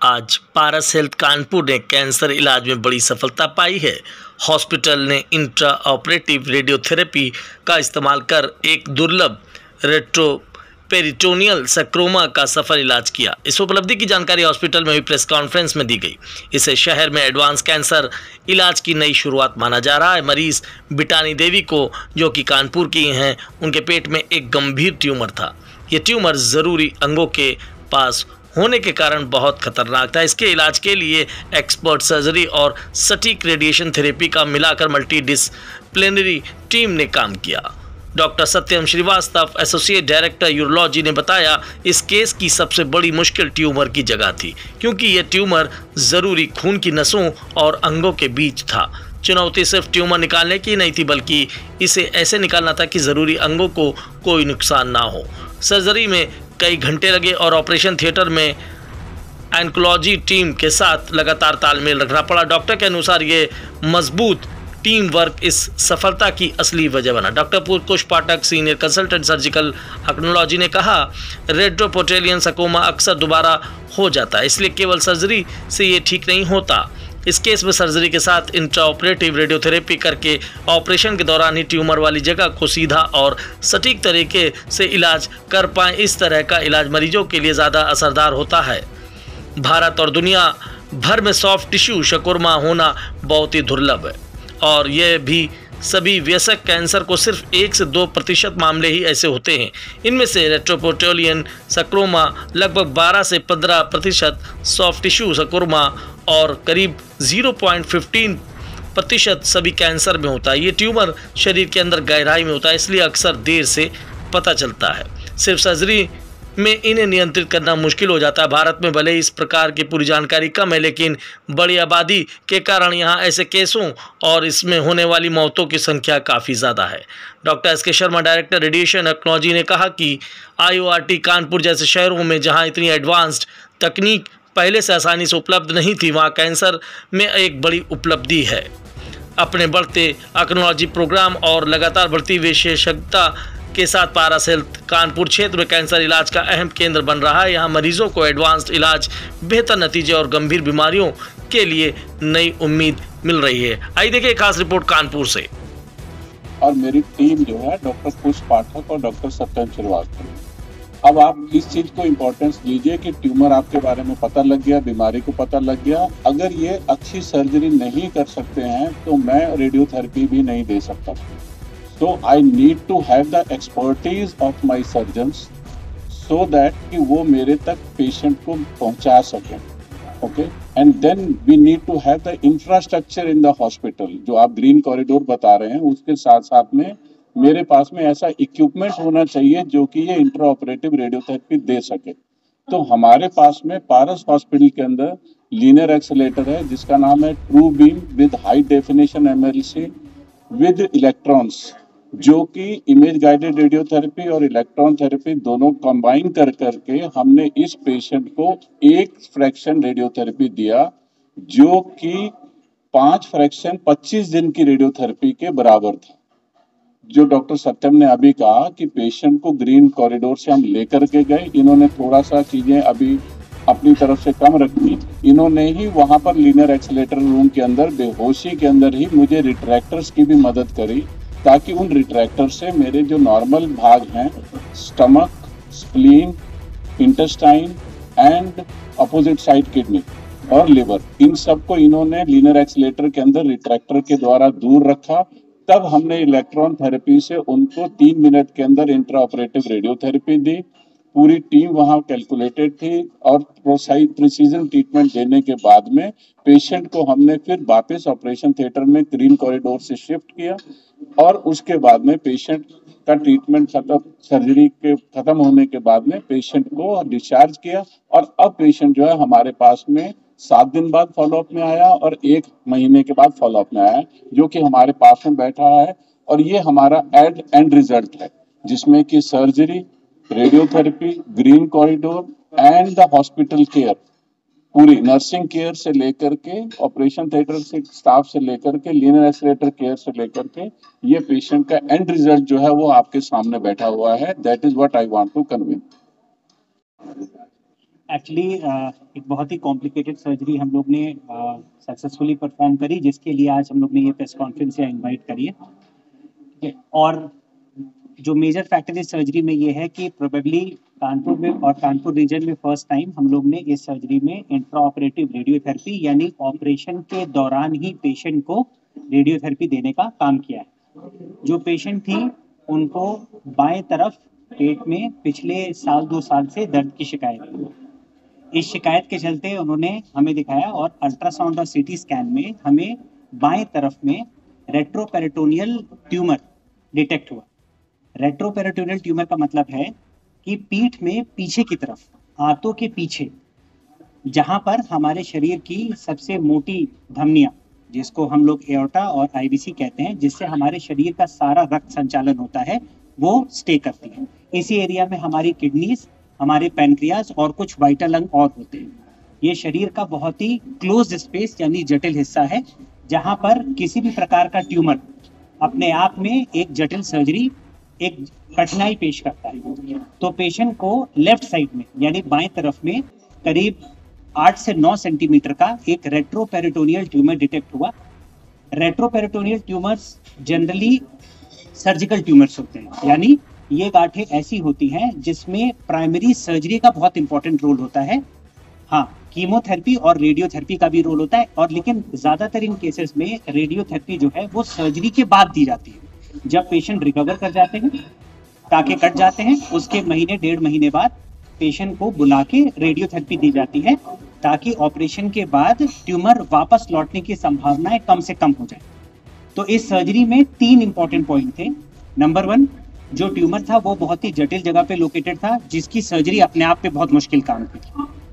आज पारस हेल्थ कानपुर ने कैंसर इलाज में बड़ी सफलता पाई है। हॉस्पिटल ने इंट्रा ऑपरेटिव रेडियोथेरेपी का इस्तेमाल कर एक दुर्लभ रेट्रोपेरिटोनियल सर्कोमा का सफल इलाज किया। इस उपलब्धि की जानकारी हॉस्पिटल में हुई प्रेस कॉन्फ्रेंस में दी गई। इसे शहर में एडवांस कैंसर इलाज की नई शुरुआत माना जा रहा है। मरीज बिटानी देवी को, जो कि कानपुर की हैं, उनके पेट में एक गंभीर ट्यूमर था। ये ट्यूमर ज़रूरी अंगों के पास होने के कारण बहुत खतरनाक था। इसके इलाज के लिए एक्सपर्ट सर्जरी और सटीक रेडिएशन थेरेपी का मिलाकर मल्टी डिसिप्लिनरी टीम ने काम किया। डॉक्टर सत्यम श्रीवास्तव, एसोसिएट डायरेक्टर यूरोलॉजी, ने बताया, इस केस की सबसे बड़ी मुश्किल ट्यूमर की जगह थी, क्योंकि यह ट्यूमर ज़रूरी खून की नसों और अंगों के बीच था। चुनौती सिर्फ ट्यूमर निकालने की नहीं थी, बल्कि इसे ऐसे निकालना था कि ज़रूरी अंगों को कोई नुकसान ना हो। सर्जरी में कई घंटे लगे और ऑपरेशन थिएटर में ऑन्कोलॉजी टीम के साथ लगातार तालमेल रखना पड़ा। डॉक्टर के अनुसार ये मजबूत टीम वर्क इस सफलता की असली वजह बना। डॉक्टर पुष्प पाठक, सीनियर कंसल्टेंट सर्जिकल ऑन्कोलॉजी, ने कहा, रेट्रोपेरिटोनियल सर्कोमा अक्सर दोबारा हो जाता है, इसलिए केवल सर्जरी से ये ठीक नहीं होता। इस केस में सर्जरी के साथ इंट्राऑपरेटिव रेडियोथेरेपी करके ऑपरेशन के दौरान ही ट्यूमर वाली जगह को सीधा और सटीक तरीके से इलाज कर पाएँ। इस तरह का इलाज मरीजों के लिए ज़्यादा असरदार होता है। भारत और दुनिया भर में सॉफ्ट टिश्यू सर्कोमा होना बहुत ही दुर्लभ है, और यह भी सभी वयस्क कैंसर को सिर्फ 1 से 2% मामले ही ऐसे होते हैं। इनमें से रेट्रोपेरिटोनियल सर्कोमा लगभग 12 से 15%, सॉफ्ट टिश्यू सर्कोमा और करीब 0.15% सभी कैंसर में होता है। ये ट्यूमर शरीर के अंदर गहराई में होता है, इसलिए अक्सर देर से पता चलता है। सिर्फ सर्जरी में इन्हें नियंत्रित करना मुश्किल हो जाता है। भारत में भले इस प्रकार की पूरी जानकारी कम है, लेकिन बड़ी आबादी के कारण यहाँ ऐसे केसों और इसमें होने वाली मौतों की संख्या काफ़ी ज़्यादा है। डॉक्टर एस के शर्मा, डायरेक्टर रेडिएशन ऑन्कोलॉजी, ने कहा कि IORT कानपुर जैसे शहरों में जहाँ इतनी एडवांस्ड तकनीक पहले से आसानी से उपलब्ध नहीं थी, वहाँ कैंसर में एक बड़ी उपलब्धि है। अपने बढ़ते ऑन्कोलॉजी प्रोग्राम और लगातार बढ़ती विशेषज्ञता के साथ पारस हेल्थ कानपुर क्षेत्र में कैंसर इलाज का अहम केंद्र बन रहा है। यहाँ मरीजों को एडवांस्ड इलाज, बेहतर नतीजे और गंभीर बीमारियों के लिए नई उम्मीद मिल रही है। आइए देखिए खास रिपोर्ट कानपुर से। और मेरी टीम जो है डॉक्टर पुष्प पाठक और डॉक्टर सत्यम श्रीवास्तव। अब आप इस चीज को इम्पोर्टेंस दीजिए कि ट्यूमर आपके बारे में पता लग गया, बीमारी को पता लग गया। अगर ये अच्छी सर्जरी नहीं कर सकते हैं तो मैं रेडियोथेरेपी भी नहीं दे सकता। So I need to have the expertise of my surgeons so that कि वो मेरे तक पेशेंट को पहुंचा सकें, okay? And then we need to have the infrastructure in the hospital। जो आप ग्रीन कॉरिडोर बता रहे हैं, उसके साथ साथ में मेरे पास में ऐसा इक्विपमेंट होना चाहिए जो कि ये इंट्रा ऑपरेटिव रेडियोथेरेपी दे सके। तो हमारे पास में पारस हॉस्पिटल के अंदर लीनियर एक्सेलेरेटर है, जिसका नाम है true beam with high definition MLC with electrons, जो कि इमेज गाइडेड रेडियोथेरेपी और इलेक्ट्रॉन थेरेपी दोनों कंबाइन कर करके हमने इस पेशेंट को एक फ्रैक्शन रेडियोथेरेपी दिया, जो कि 5 फ्रैक्शन 25 दिन की रेडियोथेरेपी के बराबर था। जो डॉक्टर सत्यम ने अभी कहा कि पेशेंट को ग्रीन कॉरिडोर से हम लेकर के गए, इन्होंने थोड़ा सा चीजें अभी अपनी तरफ से कम रखी। इन्होंने ही वहां पर लीनियर एक्सेलेरेटर रूम के अंदर बेहोशी के अंदर ही मुझे रिट्रैक्टर्स की भी मदद करी, ताकि उन रिट्रैक्टर से मेरे जो नॉर्मल भाग हैं, stomach, spleen, intestine and opposite side kidney और लिवर, इन सब को इन्होंने लीनियर एक्सेलेरेटर के अंदर रिट्रैक्टर के द्वारा दूर रखा। तब हमने इलेक्ट्रॉन थेरेपी से उनको 3 मिनट के अंदर इंट्रा ऑपरेटिव रेडियोथेरेपी दी। पूरी टीम वहां कैलकुलेटेड थी और प्रिसीजन ट्रीटमेंट देने के बाद में पेशेंट को हमने फिर वापस ऑपरेशन थिएटर में ग्रीन कॉरिडोर से शिफ्ट किया, और उसके बाद में पेशेंट का ट्रीटमेंट सर्जरी के खत्म होने के बाद में पेशेंट को डिस्चार्ज किया। और अब पेशेंट जो है हमारे पास में 7 दिन बाद फॉलोअप में आया और 1 महीने के बाद फॉलोअप में आया, जो कि हमारे पास में बैठा है। और ये हमारा एंड रिजल्ट है, जिसमें कि surgery, radiotherapy, green corridor and the hospital care, पूरी नर्सिंग केयर से लेकर के, ऑपरेशन थिएटर से स्टाफ से लेकर के, लीनियर एक्सेलेरेटर केयर से लेकर के, ये पेशेंट का एंड रिजल्ट जो है वो आपके सामने बैठा हुआ है। That is what I want to convey. Actually एक बहुत ही कॉम्प्लिकेटेड सर्जरी हम लोग ने सक्सेसफुली परफॉर्म करी, जिसके लिए आज हम लोग ने ये प्रेस कॉन्फ्रेंस या इनवाइट करी है। ठीक है, और जो मेजर फैक्टर इस सर्जरी में ये है कि प्रोबेबली कानपुर में और कानपुर रीजन में फर्स्ट टाइम हम लोग ने इस सर्जरी में इंट्रा ऑपरेटिव रेडियोथेरेपी यानी ऑपरेशन के दौरान ही पेशेंट को रेडियोथेरेपी देने का काम किया है। जो पेशेंट थी उनको बाएं तरफ पेट में पिछले साल 2 साल से दर्द की शिकायत थी। इस शिकायत के चलते उन्होंने हमें दिखाया और अल्ट्रासाउंड और सीटी स्कैन में हमें बाएं तरफ में रेट्रोपेरिटोनियल ट्यूमर डिटेक्ट हुआ। रेट्रोपेरिटोनियल ट्यूमर का मतलब है कि पीठ में पीछे की तरफ, आंतों के पीछे, जहां पर हमारे शरीर की सबसे मोटी धमनियां, जिसको हम लोग एओर्टा और आईवीसी कहते हैं, जिससे हमारे शरीर का सारा रक्त संचालन होता है, वो स्टे करती है। इसी एरिया में हमारी किडनीज, हमारे पैनक्रियाज और कुछ वाइटल अंग और होते हैं। ये शरीर का बहुत ही क्लोज स्पेस यानी जटिल हिस्सा है, जहां पर किसी भी प्रकार का ट्यूमर अपने आप में एक जटिल सर्जरी, एक कठिनाई पेश करता है। तो पेशेंट को लेफ्ट साइड में यानी बाएं तरफ में करीब 8 से 9 सेंटीमीटर का एक रेट्रोपेरिटोनियल ट्यूमर डिटेक्ट हुआ। Retroperitoneal tumours generally surgical tumours होते हैं, यानी ये गांठें ऐसी होती हैं जिसमें प्राइमरी सर्जरी का बहुत इंपॉर्टेंट रोल होता है। हाँ, कीमोथेरेपी और रेडियोथेरेपी का भी रोल होता है, और लेकिन ज्यादातर इन केसेस में रेडियोथेरेपी जो है वो सर्जरी के बाद दी जाती है। जब पेशेंट रिकवर कर जाते हैं, टाके कट जाते हैं, उसके महीने 1.5 महीने बाद पेशेंट को बुला के रेडियोथेरेपी दी जाती है, ताकि ऑपरेशन के बाद ट्यूमर वापस लौटने की संभावनाएं कम से कम हो जाए। तो इस सर्जरी में 3 इंपॉर्टेंट पॉइंट थे। नंबर 1, जो ट्यूमर था वो बहुत ही जटिल जगह पे लोकेटेड था, जिसकी सर्जरी अपने आप पे बहुत मुश्किल काम थी।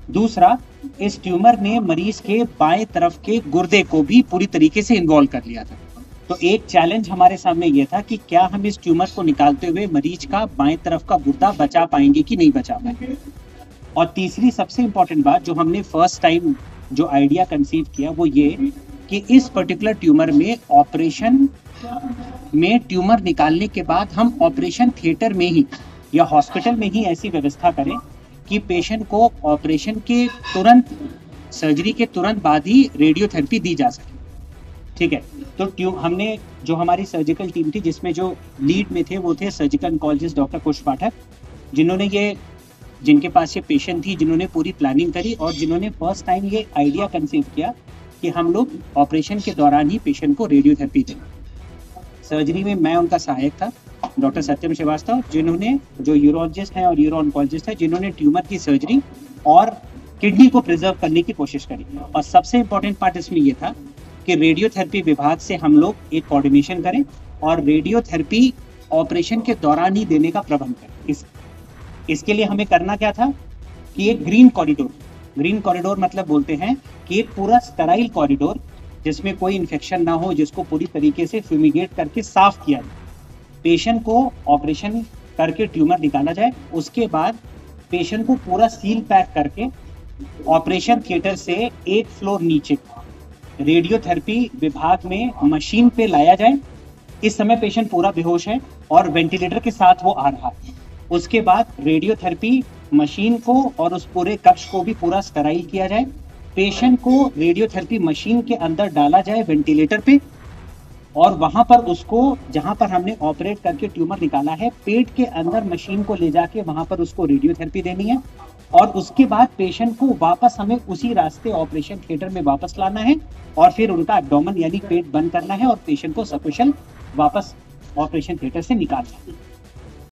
दूसरा, इस ट्यूमर ने मरीज के बाएं तरफ के गुर्दे को भी पूरी तरीके से इन्वॉल्व कर लिया था। तो एक चैलेंज हमारे सामने ये था कि क्या हम इस ट्यूमर को निकालते हुए मरीज का बाएं तरफ का गुर्दा बचा पाएंगे कि नहीं बचा पाएंगे। और तीसरी सबसे इंपॉर्टेंट बात जो हमने फर्स्ट टाइम जो आइडिया कंसीव किया वो ये कि इस पर्टिकुलर ट्यूमर में ऑपरेशन में ट्यूमर निकालने के बाद हम ऑपरेशन थिएटर में ही या हॉस्पिटल में ही ऐसी व्यवस्था करें कि पेशेंट को ऑपरेशन के तुरंत, सर्जरी के तुरंत बाद ही रेडियोथेरेपी दी जा सके। ठीक है, तो हमने जो हमारी सर्जिकल टीम थी, जिसमें जो लीड में थे वो थे सर्जिकल ऑन्कोलॉजिस्ट डॉक्टर कुश पाठक, जिनके पास ये पेशेंट थी, जिन्होंने पूरी प्लानिंग करी और जिन्होंने फर्स्ट टाइम ये आइडिया कंसीव किया कि हम लोग ऑपरेशन के दौरान ही पेशेंट को रेडियोथेरेपी दें। सर्जरी में मैं उनका सहायक था, डॉक्टर सत्यम श्रीवास्तव, जिन्होंने, जो यूरोलॉजिस्ट हैं और यूरो ऑन्कोलॉजिस्ट हैं, जिन्होंने ट्यूमर की सर्जरी और किडनी को प्रिजर्व करने की कोशिश करी। और सबसे इम्पोर्टेंट पार्ट इसमें यह था कि रेडियोथेरेपी विभाग से हम लोग एक कोऑर्डिनेशन करें और रेडियोथेरेपी ऑपरेशन के दौरान ही देने का प्रबंध करें। इसके लिए हमें करना क्या था कि एक ग्रीन कॉरिडोर मतलब बोलते हैं कि एक पूरा स्टेराइल कॉरिडोर, जिसमें कोई इन्फेक्शन ना हो, जिसको पूरी तरीके से फ्यूमिगेट करके साफ किया जाए, पेशेंट को ऑपरेशन करके ट्यूमर निकाला जाए। उसके बाद पेशेंट को पूरा सील पैक करके ऑपरेशन थिएटर से एक फ्लोर नीचे रेडियोथेरेपी विभाग में मशीन पे लाया जाए। इस समय पेशेंट पूरा बेहोश है और वेंटिलेटर के साथ वो आ रहा है। उसके बाद रेडियोथेरेपी मशीन को और उस पूरे कक्ष को भी पूरा स्टेराइल किया जाए। पेशेंट को रेडियोथेरेपी मशीन के अंदर डाला जाए वेंटिलेटर पे, और वहां पर उसको, जहां पर हमने ऑपरेट करके ट्यूमर निकाला है, पेट के अंदर मशीन को ले जाके वहां पर उसको रेडियोथेरेपी देनी है। और उसके बाद पेशेंट को वापस हमें उसी रास्ते ऑपरेशन थिएटर में वापस लाना है और फिर उनका एब्डोमेन यानी पेट बंद करना है और पेशेंट को सकुशल वापस ऑपरेशन थिएटर से निकालना है।